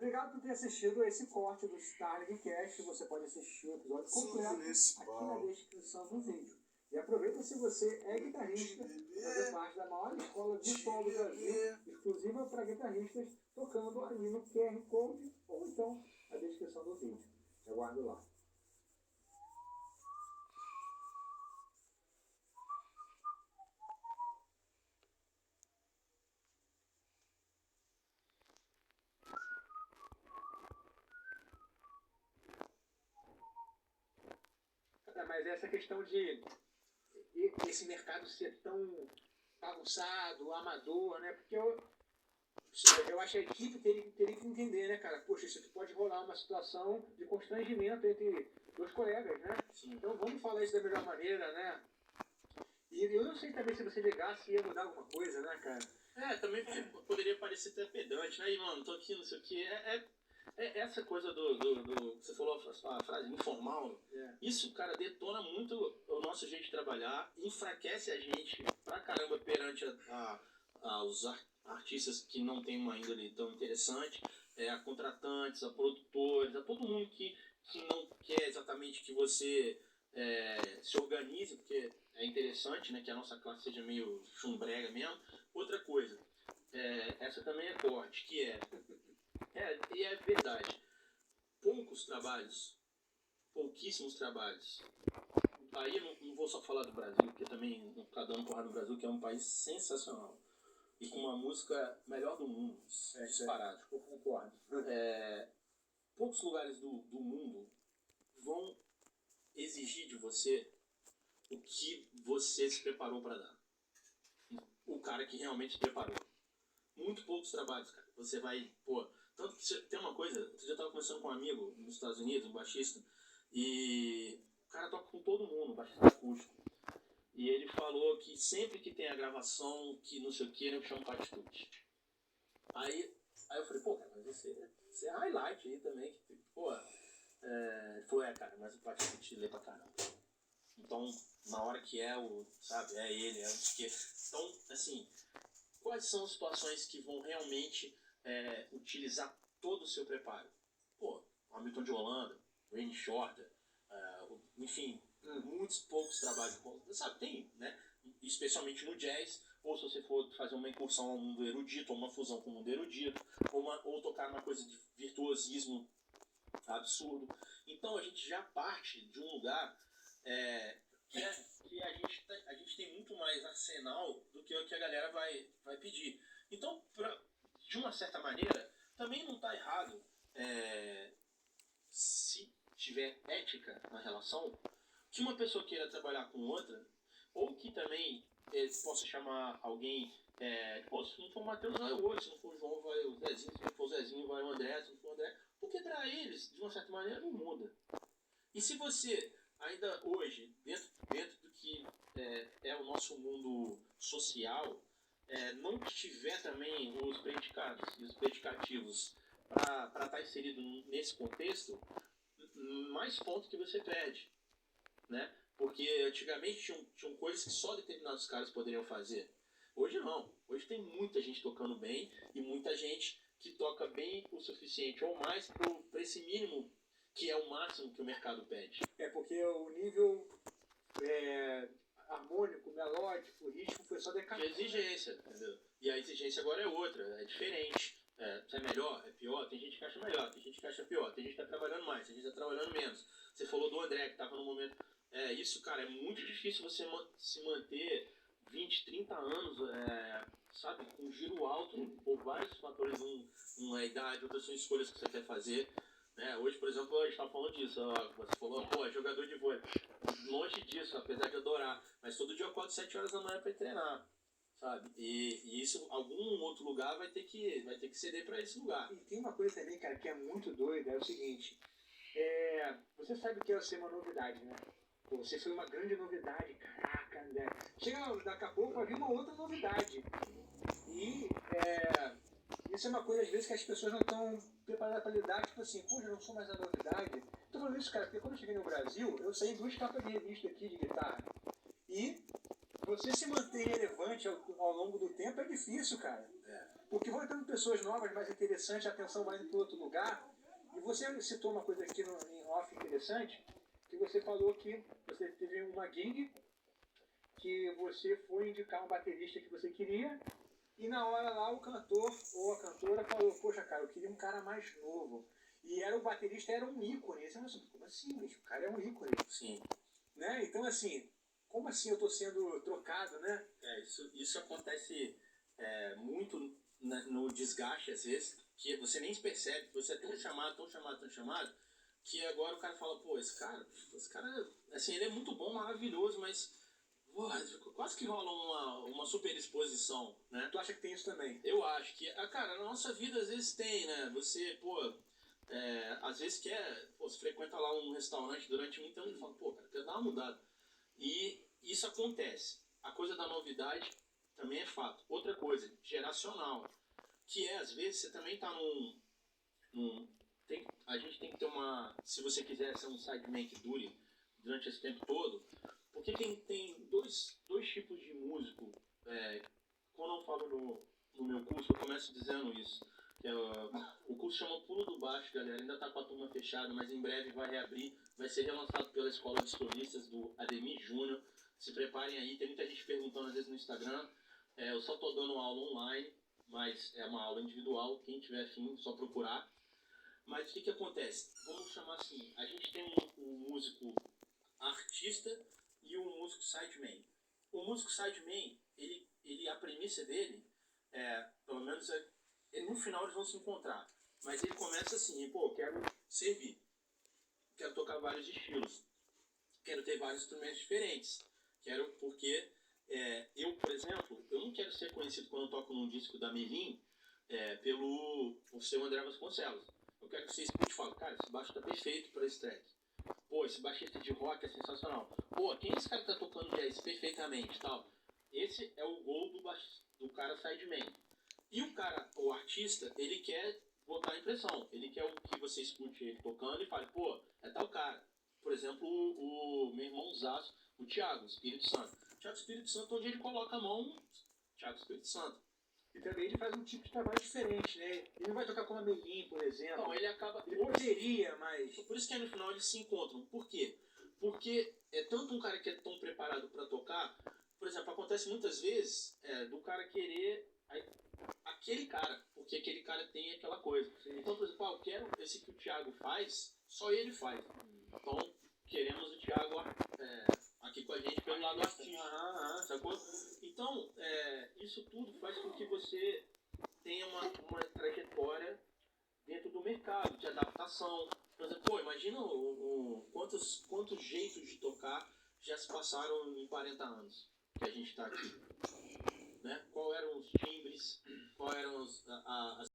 obrigado por ter assistido esse corte do Starling Cast. Você pode assistir o episódio completo aqui na descrição do vídeo. E aproveita, se você é guitarrista, fazer parte da maior escola virtual do Brasil, exclusiva para guitarristas, tocando ali no QR Code ou então na descrição do vídeo. Eu aguardo lá. Mas essa questão de esse mercado ser tão bagunçado, amador, né? Porque eu acho que a equipe teria que entender, né, cara? Poxa, isso aqui pode rolar uma situação de constrangimento entre dois colegas, né? Sim. Então vamos falar isso da melhor maneira, né? E eu não sei também se você ligasse ia mudar alguma coisa, né, cara? Também poderia parecer até pedante, né? E, mano, tô aqui, não sei o que. Essa coisa você falou a frase informal, isso, cara, detona muito o nosso jeito de trabalhar, enfraquece a gente pra caramba perante aos artistas que não tem uma índole tão interessante, a contratantes, a produtores, a todo mundo que não quer exatamente que você se organize, porque é interessante, né, que a nossa classe seja meio chumbrega mesmo. Outra coisa, essa também é corte, que e é verdade, pouquíssimos trabalhos. Aí eu não vou só falar do Brasil, porque também não ficar dando porrada no Brasil, que é um país sensacional. E com uma música melhor do mundo, disparado. Eu concordo. Poucos lugares do mundo vão exigir de você o que você se preparou para dar. O cara que realmente se preparou. Muito poucos trabalhos, cara. Você vai, tanto que tem uma coisa, eu já estava conversando com um amigo nos Estados Unidos, um baixista, e o cara toca com todo mundo, um baixista acústico. E ele falou que sempre que tem a gravação, que não sei o que, ele chama partitude. Aí eu falei, cara, mas esse é highlight aí também, que, ele falou, cara, mas o partitude lê pra caramba. Então, na hora que sabe, ele, o que. Então, assim, quais são as situações que vão realmente utilizar todo o seu preparo? Hamilton de Holanda, Wayne Shorter, enfim, muitos poucos trabalhos, sabe, tem, né? Especialmente no jazz, ou se você for fazer uma incursão ao mundo erudito, ou uma fusão com o mundo erudito, ou tocar uma coisa de virtuosismo absurdo. Então a gente já parte de um lugar que a gente tem muito mais arsenal do que o que a galera vai pedir. Então, de uma certa maneira, também não está errado se tiver ética na relação, que uma pessoa queira trabalhar com outra, ou que também possa chamar alguém, se não for o Matheus, vai o outro, se não for o João, vai o Zezinho, se não for o Zezinho, vai o André, se não for o André, porque para eles, de uma certa maneira, não muda. E se você, ainda hoje, dentro do que é o nosso mundo social, não tiver também os predicados e os predicativos para estar inserido nesse contexto, mais pontos que você perde, né? Porque antigamente tinham coisas que só determinados caras poderiam fazer. Hoje não. Hoje tem muita gente tocando bem e muita gente que toca bem o suficiente ou mais para esse mínimo que é o máximo que o mercado pede. Porque o nível harmônico, melódico, o ritmo foi só decadendo. De exigência, entendeu? E a exigência agora é outra, é diferente. Se é melhor, é pior, tem gente que acha melhor, tem gente que acha pior, tem gente que está trabalhando mais, tem gente que está trabalhando menos. Você falou do André, que estava no momento... isso, cara, é muito difícil você se manter 20, 30 anos, sabe, com giro alto, por vários fatores, uma idade, outras são escolhas que você quer fazer. Hoje, por exemplo, a gente estava falando disso, você falou, jogador de vôlei. Longe disso, apesar de adorar, mas todo dia eu acordo 7 horas da manhã para treinar, sabe? E isso, algum outro lugar vai ter que ceder para esse lugar. E tem uma coisa também, cara, que é muito doida, é o seguinte, você sabe que ia ser uma novidade, né? Você foi uma grande novidade, caraca, né? Chega daqui a pouco, vai vir uma outra novidade. E isso é uma coisa, às vezes, que as pessoas não estão preparadas para lidar, tipo assim, eu não sou mais a novidade. Tô falando isso, cara, porque quando eu cheguei no Brasil, eu saí em 2 capas de revista aqui de guitarra. E você se manter relevante ao longo do tempo é difícil, cara. Porque vão entrando pessoas novas, mais interessantes, a atenção vai indo para outro lugar. E você citou uma coisa aqui em off interessante, que você falou que você teve uma gig, que você foi indicar um baterista que você queria, e na hora lá o cantor ou a cantora falou, poxa cara, eu queria um cara mais novo. E o baterista era um ícone. E você falou assim, como assim, bicho? O cara é um ícone. Sim. Né? Então assim, como assim eu estou sendo trocado, né? Isso acontece muito no desgaste, às vezes, que você nem percebe, que você é tão chamado, que agora o cara fala, pô, esse cara, assim, ele é muito bom, maravilhoso, mas porra, quase que rola uma superexposição, né? Tu acha que tem isso também? Eu acho que, cara, na nossa vida às vezes tem, né? Você, pô, às vezes você frequenta lá um restaurante durante muito tempo e fala, pô, cara, quer dar uma mudada. E isso acontece. A coisa da novidade também é fato. Outra coisa, geracional, que às vezes você também tá a gente tem que ter se você quiser ser um sideman que dure durante esse tempo todo, porque tem dois tipos de músico. Quando eu falo no meu curso, eu começo dizendo isso. O curso chama Pulo do Baixo, galera. Ainda tá com a turma fechada, mas em breve vai reabrir. Vai ser relançado pela Escola de Solistas do Ademir Júnior. Se preparem aí, tem muita gente perguntando às vezes no Instagram. Eu só tô dando aula online, mas é uma aula individual. Quem tiver afim, só procurar. Mas o que acontece? Vamos chamar assim, a gente tem um músico artista e um músico sideman. O músico sideman, a premissa dele, pelo menos no final eles vão se encontrar. Mas ele começa assim, pô, eu quero servir, quero tocar vários estilos, quero ter vários instrumentos diferentes, porque eu, por exemplo, eu não quero ser conhecido quando eu toco num disco da Melim por ser o André Vasconcelos. Eu quero que você escute e fale, cara, esse baixo tá perfeito para esse track. Pô, esse baixista de rock é sensacional. Pô, quem é esse cara que tá tocando jazz perfeitamente tal? Esse é o gol do cara sideman. E o artista, ele quer botar a impressão. Ele quer que você escute ele tocando e fale, pô, é tal cara. Por exemplo, o meu irmãozaço, o Thiago Espírito Santo. O Thiago Espírito Santo, onde ele coloca a mão, Thiago Espírito Santo. E também ele faz um tipo de trabalho diferente, né? Ele não vai tocar como a Melim, por exemplo. Não, ele acaba... Ele poderia, mas... Por isso que aí no final eles se encontram. Por quê? Porque é tanto um cara que é tão preparado para tocar... Por exemplo, acontece muitas vezes do cara querer aquele cara, porque aquele cara tem aquela coisa. Então, por exemplo, eu quero esse que o Thiago faz, só ele faz. Então, queremos o Thiago aqui com a gente pelo lado artístico. Sacou? Então, isso tudo faz com que você tenha uma trajetória dentro do mercado, de adaptação. Por exemplo, pô, imagina quantos jeitos de tocar já se passaram em 40 anos que a gente está aqui. Né? Qual eram os timbres, qual eram as